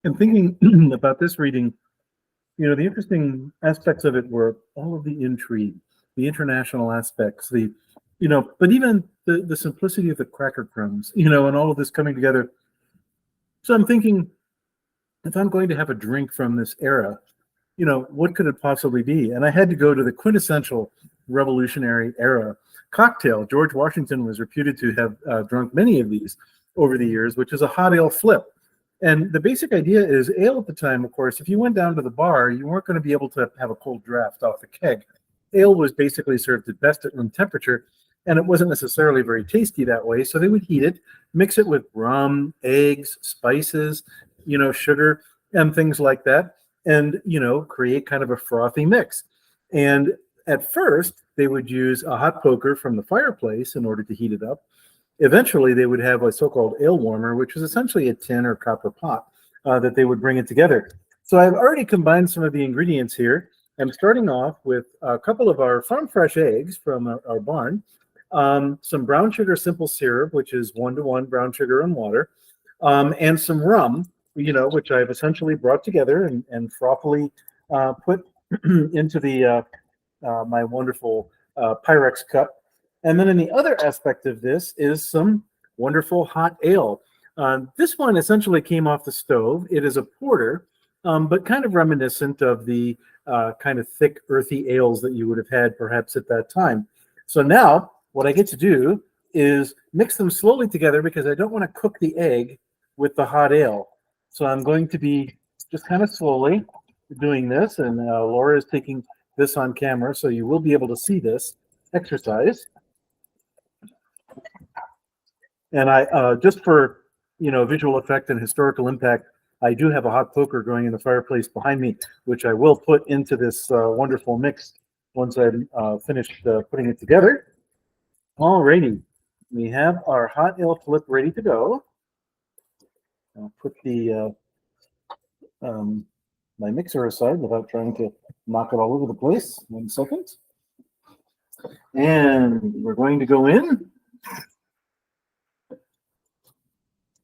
And thinking about this reading, the interesting aspects of it were all of the intrigue, the international aspects, but even the simplicity of the cracker crumbs, and all of this coming together. So I'm thinking, if I'm going to have a drink from this era, what could it possibly be? And I had to go to the quintessential Revolutionary era cocktail. George Washington was reputed to have drunk many of these over the years, which is a hot ale flip. And the basic idea is ale at the time, of course, if you went down to the bar, you weren't going to be able to have a cold draft off the keg. Ale was basically served at best at room temperature, and it wasn't necessarily very tasty that way. So they would heat it, mix it with rum, eggs, spices, sugar, and things like that, and, create kind of a frothy mix. And at first, they would use a hot poker from the fireplace in order to heat it up. Eventually, they would have a so-called ale warmer, which was essentially a tin or copper pot that they would bring it together. So I've already combined some of the ingredients here. I'm starting off with a couple of our farm fresh eggs from our barn, some brown sugar simple syrup, which is 1-to-1 brown sugar and water, and some rum, which I've essentially brought together and frothily put into the my wonderful Pyrex cup. And then in the other aspect of this is some wonderful hot ale. This one essentially came off the stove. It is a porter, but kind of reminiscent of the kind of thick, earthy ales that you would have had perhaps at that time. So now what I get to do is mix them slowly together because I don't want to cook the egg with the hot ale. So I'm going to be just kind of slowly doing this, and Laura is taking this on camera, so you will be able to see this exercise. And I just for visual effect and historical impact, I do have a hot poker going in the fireplace behind me, which I will put into this wonderful mix once I'm finished putting it together. Alrighty, we have our hot ale flip ready to go. I'll put the my mixer aside without trying to knock it all over the place. 1 second. And we're going to go in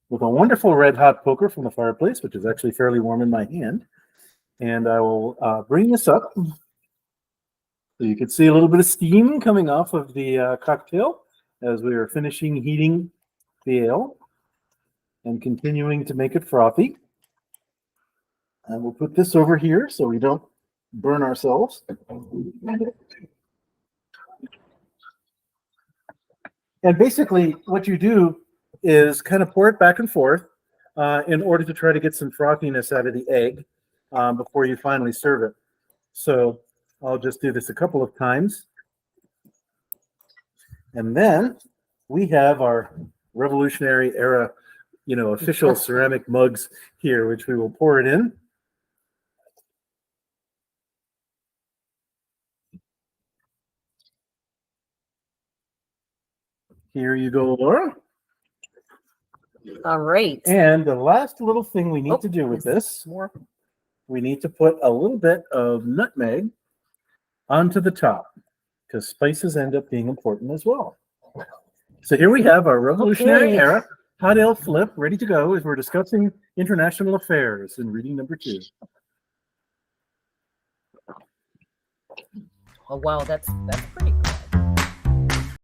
with a wonderful red hot poker from the fireplace, which is actually fairly warm in my hand. And I will bring this up so you can see a little bit of steam coming off of the cocktail as we are finishing heating the ale and continuing to make it frothy. And we'll put this over here so we don't burn ourselves. And basically what you do is kind of pour it back and forth in order to try to get some frothiness out of the egg before you finally serve it. So I'll just do this a couple of times. And then we have our Revolutionary era, official ceramic mugs here, which we will pour it in. Here you go, Laura. All right. And the last little thing we need to do with this, we need to put a little bit of nutmeg onto the top because spices end up being important as well. So here we have our Revolutionary era hot ale flip ready to go as we're discussing international affairs in reading number 2. Oh wow, that's pretty